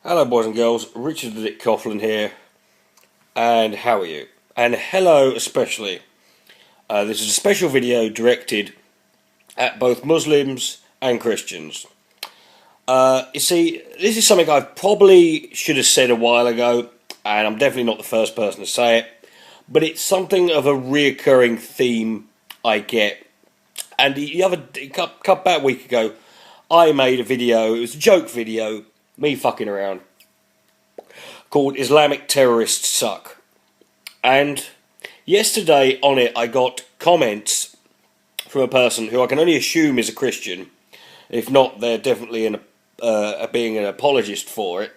Hello boys and girls, Richard the Dick Coughlin here, and how are you? And hello especially. This is a special video directed at both Muslims and Christians. You see, this is something I probably should have said a while ago, and I'm definitely not the first person to say it, but it's something of a reoccurring theme I get. And about a week ago, I made a video, it was a joke video, me fucking around, called Islamic Terrorists Suck. And yesterday on it I got comments from a person who I can only assume is a Christian. If not, they're definitely being an apologist for it.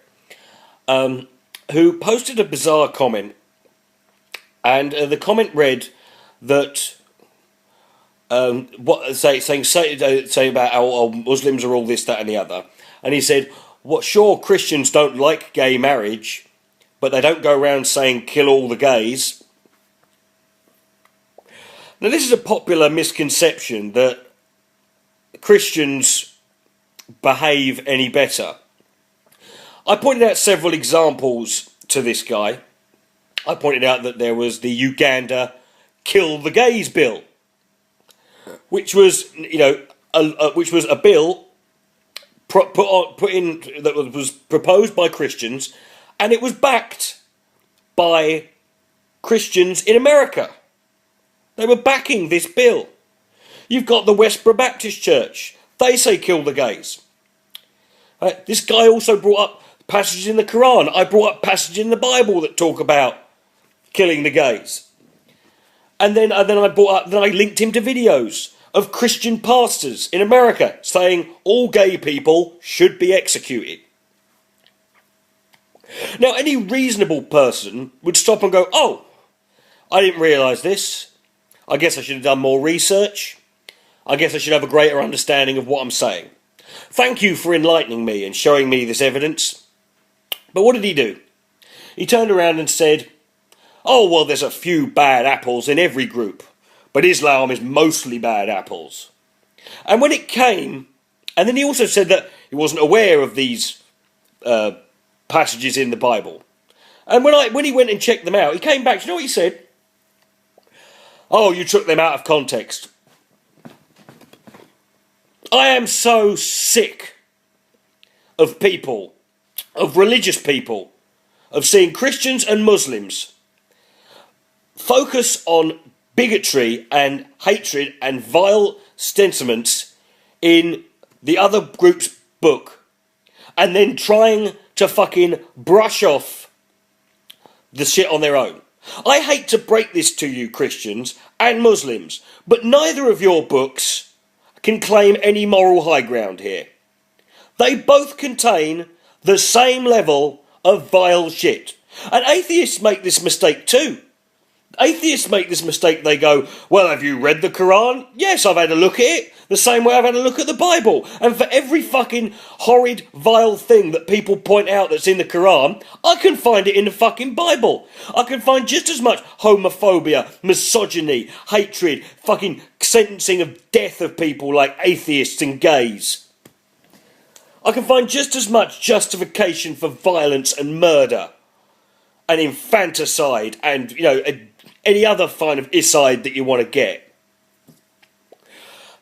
Who posted a bizarre comment, and the comment read that saying about how Muslims are all this, that, and the other, and he said, sure, Christians don't like gay marriage, but they don't go around saying kill all the gays. Now, this is a popular misconception that Christians behave any better. I pointed out several examples to this guy. I pointed out that there was the Uganda Kill the Gays bill, which was, which was a bill that was proposed by Christians, and it was backed by Christians in America. They were backing this bill. You've got the Westboro Baptist Church. They say kill the gays. This guy also brought up passages in the Quran. I brought up passages in the Bible that talk about killing the gays. And then I linked him to videos of Christian pastors in America saying all gay people should be executed. Now, any reasonable person would stop and go, oh, I didn't realise this. I guess I should have done more research. I guess I should have a greater understanding of what I'm saying. Thank you for enlightening me and showing me this evidence. But what did he do? He turned around and said, oh, well, there's a few bad apples in every group, but Islam is mostly bad apples. And when it came, and then he also said that he wasn't aware of these passages in the Bible. And when he went and checked them out, he came back, you know what he said? Oh, you took them out of context. I am so sick of people, of religious people, of seeing Christians and Muslims focus on bigotry and hatred and vile sentiments in the other group's book, and then trying to fucking brush off the shit on their own. I hate to break this to you, Christians and Muslims, but neither of your books can claim any moral high ground here. They both contain the same level of vile shit. And atheists make this mistake too. Atheists make this mistake. They go, well, have you read the Quran? Yes, I've had a look at it. The same way I've had a look at the Bible. And for every fucking horrid, vile thing that people point out that's in the Quran, I can find it in the fucking Bible. I can find just as much homophobia, misogyny, hatred, fucking sentencing of death of people like atheists and gays. I can find just as much justification for violence and murder and infanticide and, any other kind of icide that you want to get.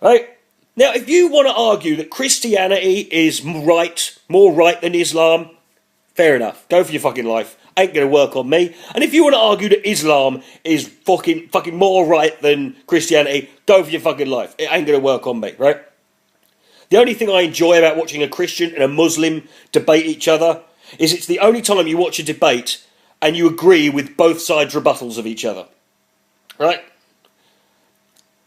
Right? Now, if you want to argue that Christianity is right, more right than Islam, fair enough. Go for your fucking life. Ain't going to work on me. And if you want to argue that Islam is fucking more right than Christianity, go for your fucking life. It ain't going to work on me, right? The only thing I enjoy about watching a Christian and a Muslim debate each other is it's the only time you watch a debate and you agree with both sides' rebuttals of each other. Right?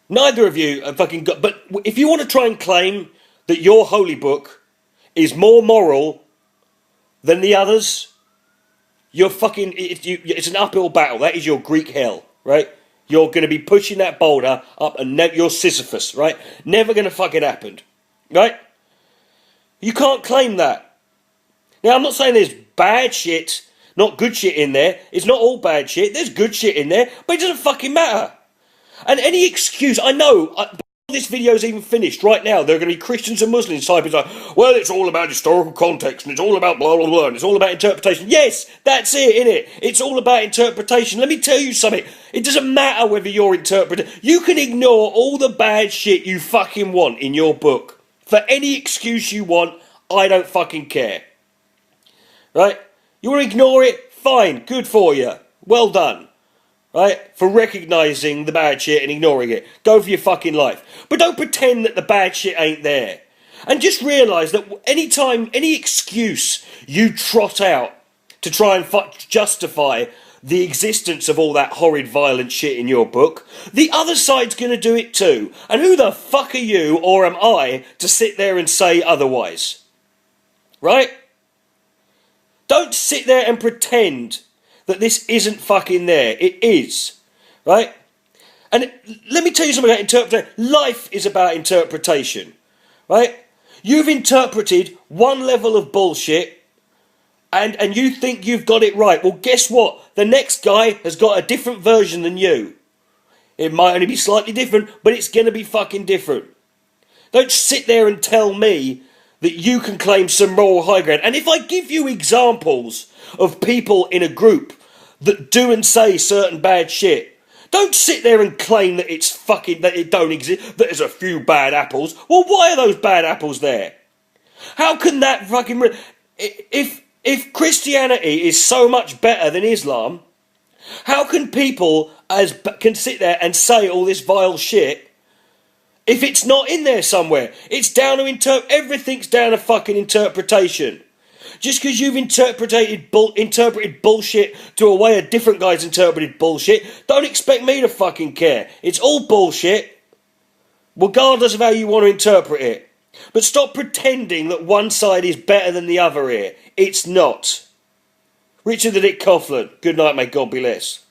Neither of you are fucking got... But if you want to try and claim that your holy book is more moral than the others, you're fucking... It's an uphill battle. That is your Greek hell, right? You're going to be pushing that boulder up and you're Sisyphus, right? Never going to fucking happen, right? You can't claim that. Now, I'm not saying there's bad shit, not good shit in there. It's not all bad shit. There's good shit in there, but it doesn't fucking matter. And any excuse, I know... This video's even finished right now, there are going to be Christians and Muslims typing like, well, it's all about historical context and it's all about blah blah blah and it's all about interpretation. Yes, that's it, innit? It's all about interpretation. Let me tell you something. It doesn't matter whether you're interpreting. You can ignore all the bad shit you fucking want in your book for any excuse you want. I don't fucking care. Right? You want to ignore it? Fine. Good for you. Well done. Right? For recognising the bad shit and ignoring it. Go for your fucking life. But don't pretend that the bad shit ain't there. And just realise that any excuse you trot out to try and justify the existence of all that horrid violent shit in your book, the other side's going to do it too. And who the fuck are you, or am I, to sit there and say otherwise? Right? Don't sit there and pretend that this isn't fucking there. It is. Right? And let me tell you something about interpretation. Life is about interpretation. Right? You've interpreted one level of bullshit and you think you've got it right. Well, guess what? The next guy has got a different version than you. It might only be slightly different, but it's going to be fucking different. Don't sit there and tell me that you can claim some moral high ground. And if I give you examples of people in a group that do and say certain bad shit, don't sit there and claim that it's fucking, that it don't exist, that there's a few bad apples. Well, why are those bad apples there? How can that fucking... If Christianity is so much better than Islam, how can people can sit there and say all this vile shit if it's not in there somewhere? It's down to everything's down to fucking interpretation. Just because you've interpreted bullshit to a way a different guy's interpreted bullshit, don't expect me to fucking care. It's all bullshit, regardless of how you want to interpret it. But stop pretending that one side is better than the other here. It's not. Richard the Dick Coughlan. Good night, may God bless.